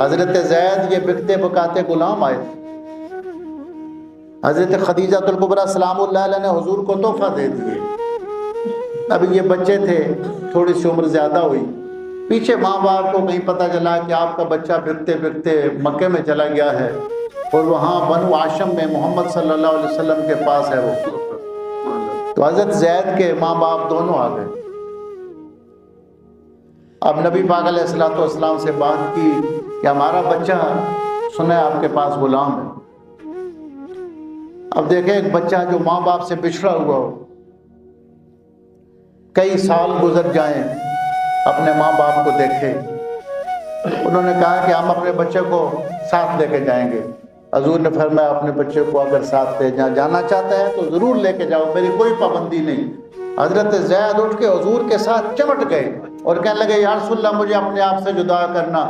हजरत जैद ये बिकते बकाते गुलाम आए थे। हजरत खदीजातुल कुबरा सलामुल्लाह अलैहा ने हुजूर को तोहफा दे दिए। अभी ये बच्चे थे, थोड़ी सी उम्र ज़्यादा हुई, पीछे माँ बाप को कहीं पता चला कि आपका बच्चा बिकते बिकते मक्के में चला गया है और वहाँ बनु हाशिम में मोहम्मद सल्लल्लाहु अलैहि वसल्लम के पास है वो। तो हजरत जैद के माँ बाप दोनों आ गए। अब नबी पाक अलैहिस्सलातु वस्सलाम से बात की कि हमारा बच्चा सुने आपके पास गुलाम है। अब देखे एक बच्चा जो माँ बाप से बिछड़ा हुआ हो, कई साल गुजर जाएं, अपने माँ बाप को देखे। उन्होंने कहा कि हम अपने बच्चे को साथ लेके जाएंगे। हजूर ने फरमाया अपने बच्चे को अगर साथ ले जाना चाहता है तो ज़रूर लेके जाओ, मेरी कोई पाबंदी नहीं। हजरत ज़ैद उठ के हुजूर के साथ चमट गए और कहने लगे या रसूलल्लाह मुझे अपने आप से जुदा करना।